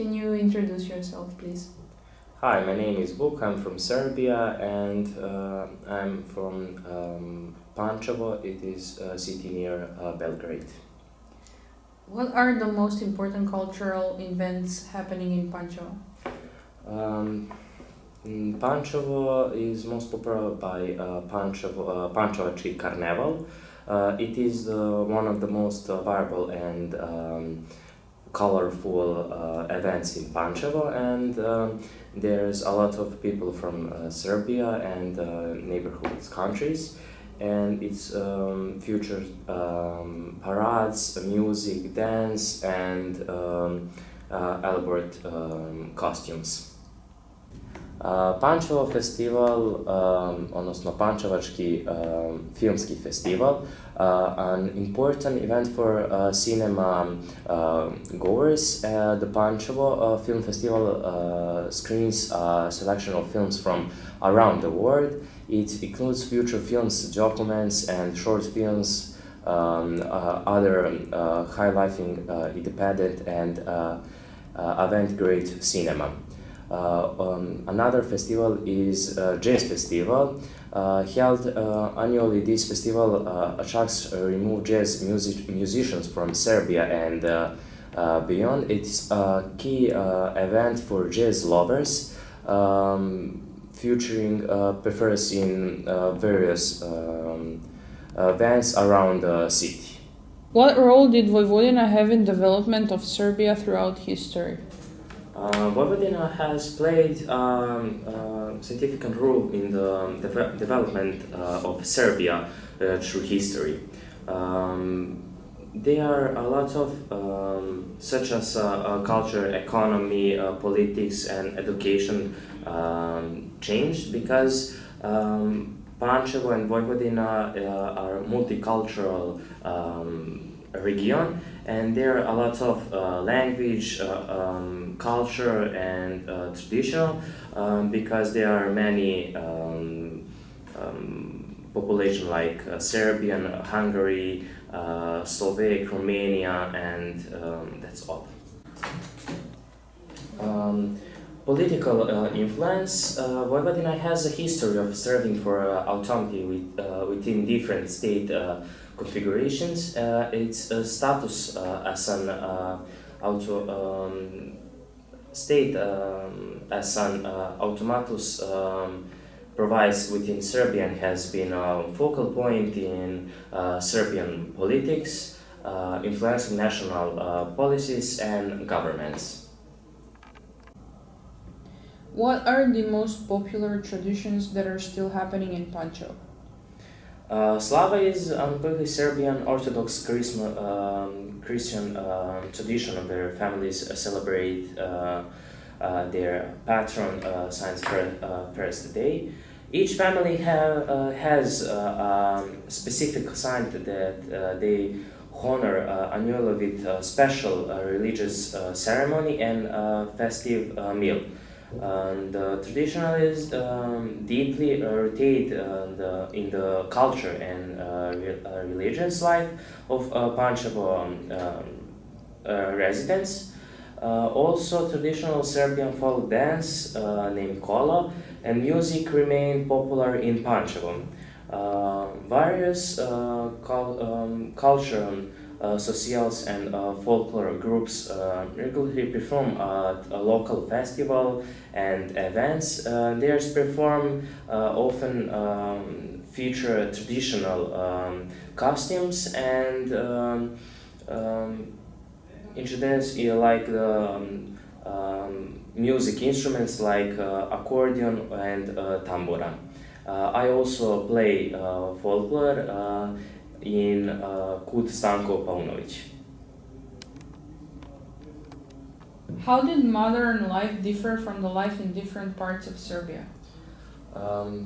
Can you introduce yourself, please? Hi, my name is Vuk. I'm from Serbia and I'm from Pančevo. It is a city near Belgrade. What are the most important cultural events happening in Pančevo? Pančevo is most popular by Pančevački Carnival. It is one of the most viable and colorful events in Pančevo, and there's a lot of people from Serbia and neighborhood countries, and it's features parades, music, dance, and elaborate costumes. Pančevo festival, odnosno Pančevački filmski festival, an important event for cinema goers. The Pančevo Film Festival screens a selection of films from around the world. It includes feature films, documents, and short films, other highlighting independent and avant-garde cinema. Another festival is Jazz Festival. Held annually, this festival attracts remote jazz musicians from Serbia and beyond. It's a key event for jazz lovers, featuring performers in various events around the city. What role did Vojvodina have in development of Serbia throughout history? Vojvodina has played a significant role in the development of Serbia through history. There are a lot of such as culture, economy, politics, and education changed because Pančevo and Vojvodina are multicultural region, and there are a lot of language, culture, and tradition because there are many population like Serbian, Hungary, Slovak, Romania, and that's all. Political influence. Vojvodina has a history of serving for autonomy within different state configurations. Its status as an state as an automatus provides within Serbia and has been a focal point in Serbian politics, influencing national policies and governments. What are the most popular traditions that are still happening in Pančevo? Slava is completely Serbian Orthodox Christian tradition where families celebrate their patron Saint's first day. Each family has a specific saint that they honor annually with a special religious ceremony and festive meal. The tradition is deeply rooted in the culture and religious life of Pančevo residents. Also, traditional Serbian folk dance named kola and music remain popular in Pančevo. Various cultural, socials, and folklore groups regularly perform at a local festival and events. Theirs perform often feature traditional costumes and instruments like music instruments like accordion and tambura. I also play folklore in Kud Stanko Paunović. How did modern life differ from the life in different parts of Serbia?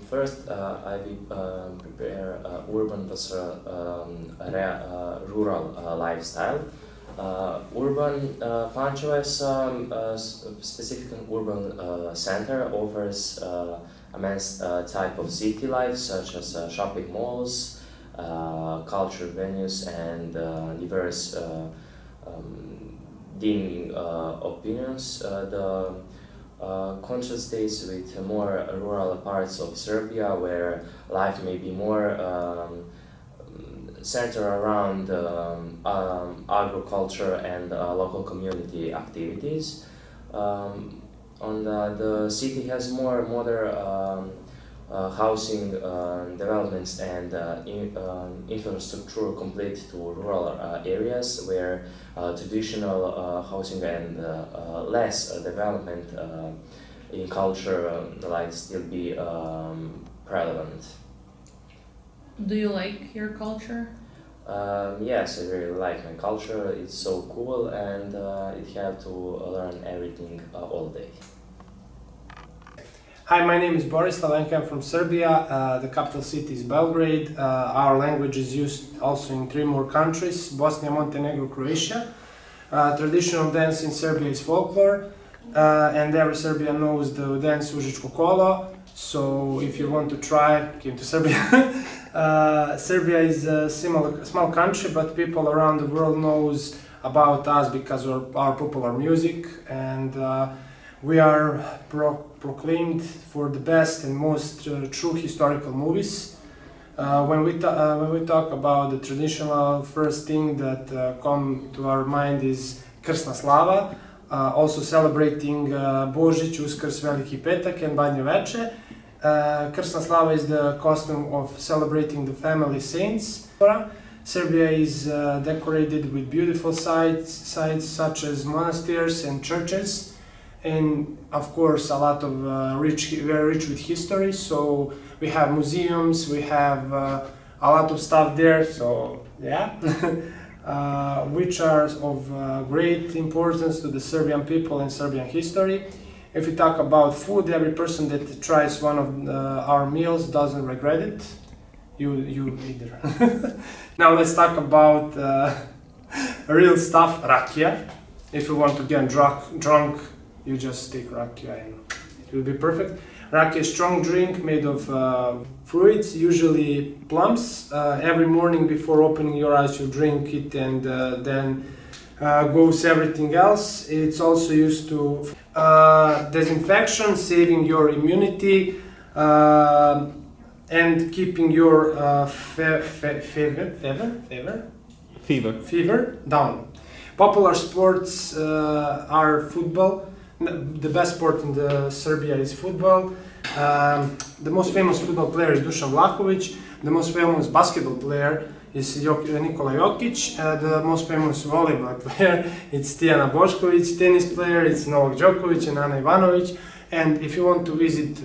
First, I will prepare urban versus rural lifestyle. Urban Pančevo is a specific urban center offers immense type of city life such as shopping malls, cultural venues, and diverse deeming opinions. The contrast states with more rural parts of Serbia where life may be more centered around agriculture and local community activities. The city has more modern housing developments and infrastructure complete to rural areas where traditional housing and less development in culture might still be relevant. Do you like your culture? Yes, I really like my culture. It's so cool, and it have to learn everything all day. Hi, my name is Boris Slavenka. I'm from Serbia. The capital city is Belgrade. Our language is used also in 3 more countries: Bosnia, Montenegro, Croatia. Traditional dance in Serbia is folklore, and every Serbian knows the dance Užičko kolo. So if you want to try, came to Serbia. Serbia is a small country, but people around the world knows about us because of our popular music, and we are proclaimed for the best and most true historical movies. When we talk about the traditional, first thing that come to our mind is Krsna Slava, also celebrating Božić, Uskrs, Veliki petak and Badnje veče. Krsna Slava is the custom of celebrating the family saints. Serbia is decorated with beautiful sites such as monasteries and churches, and of course a lot of very rich with history. So we have museums, we have a lot of stuff there. So yeah, which are of great importance to the Serbian people and Serbian history. If we talk about food, every person that tries one of our meals doesn't regret it. You either. Now let's talk about real stuff, rakia. If you want to get drunk, you just take rakia and it will be perfect. Rakia is a strong drink made of fruits, usually plums. Every morning before opening your eyes, you drink it, and then goes everything else. It's also used to disinfection, saving your immunity, and keeping your fever down. Popular sports are football. The best sport in Serbia is football. The most famous football player is Dusan Vlahovic. The most famous basketball player is Nikola Jokic. The most famous volleyball player is Tijana Bošković. Tennis player is Novak Djokovic and Ana Ivanović. And if you want to visit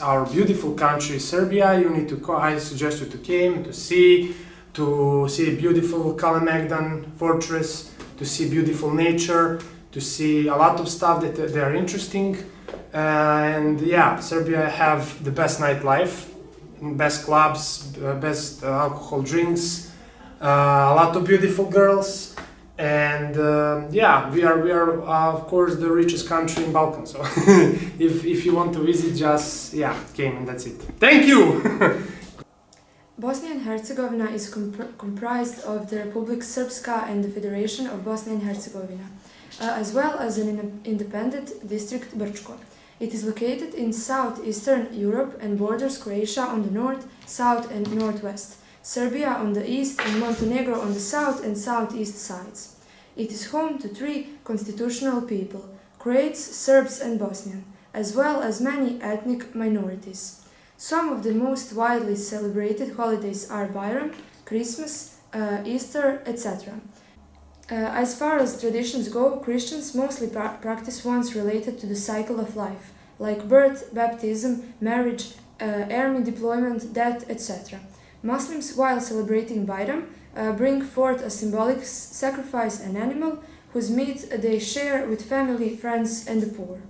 our beautiful country, Serbia, you need to I suggest you to come to see beautiful Kalemegdan fortress, to see beautiful nature, to see a lot of stuff that they are interesting. And yeah, Serbia have the best nightlife, best clubs, best alcohol drinks, a lot of beautiful girls, and yeah, we are of course the richest country in Balkan. So if you want to visit, just came, and that's it. Thank you. Bosnia and Herzegovina is comprised of the Republic Srpska and the Federation of Bosnia and Herzegovina, as well as an independent district Brčko. It is located in southeastern Europe and borders Croatia on the north, south and northwest, Serbia on the east and Montenegro on the south and southeast sides. It is home to 3 constitutional people, Croats, Serbs and Bosnian, as well as many ethnic minorities. Some of the most widely celebrated holidays are Bayram, Christmas, Easter, etc. As far as traditions go, Christians mostly practice ones related to the cycle of life, like birth, baptism, marriage, army deployment, death, etc. Muslims, while celebrating Bayram, bring forth a symbolic sacrifice an animal whose meat they share with family, friends, and the poor.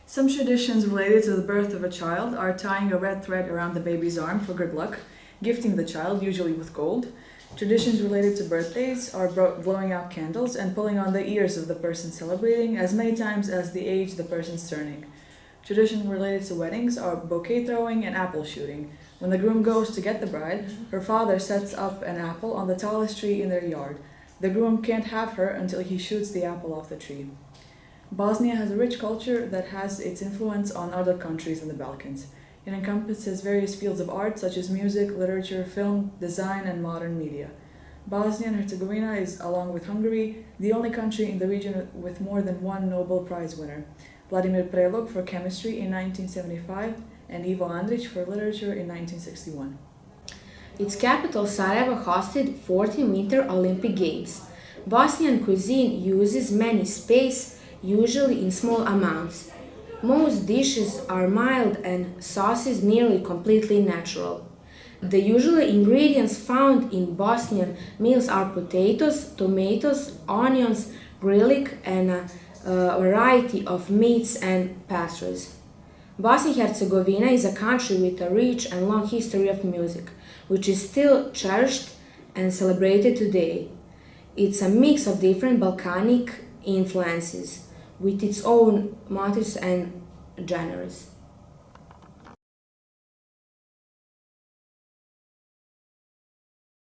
Some traditions related to the birth of a child are tying a red thread around the baby's arm for good luck, gifting the child, usually with gold. Traditions related to birthdays are blowing out candles and pulling on the ears of the person celebrating as many times as the age the person's turning. Traditions related to weddings are bouquet throwing and apple shooting. When the groom goes to get the bride, her father sets up an apple on the tallest tree in their yard. The groom can't have her until he shoots the apple off the tree. Bosnia has a rich culture that has its influence on other countries in the Balkans. It encompasses various fields of art such as music, literature, film, design, and modern media. Bosnia and Herzegovina is, along with Hungary, the only country in the region with more than one Nobel Prize winner. Vladimir Prelog for chemistry in 1975 and Ivo Andrić for literature in 1961. Its capital, Sarajevo, hosted 14 Winter Olympic Games. Bosnian cuisine uses many spices, usually in small amounts. Most dishes are mild and sauces nearly completely natural. The usual ingredients found in Bosnian meals are potatoes, tomatoes, onions, garlic, and a variety of meats and pastries. Bosnia and Herzegovina is a country with a rich and long history of music, which is still cherished and celebrated today. It's a mix of different Balkanic influences, with its own motifs and genres.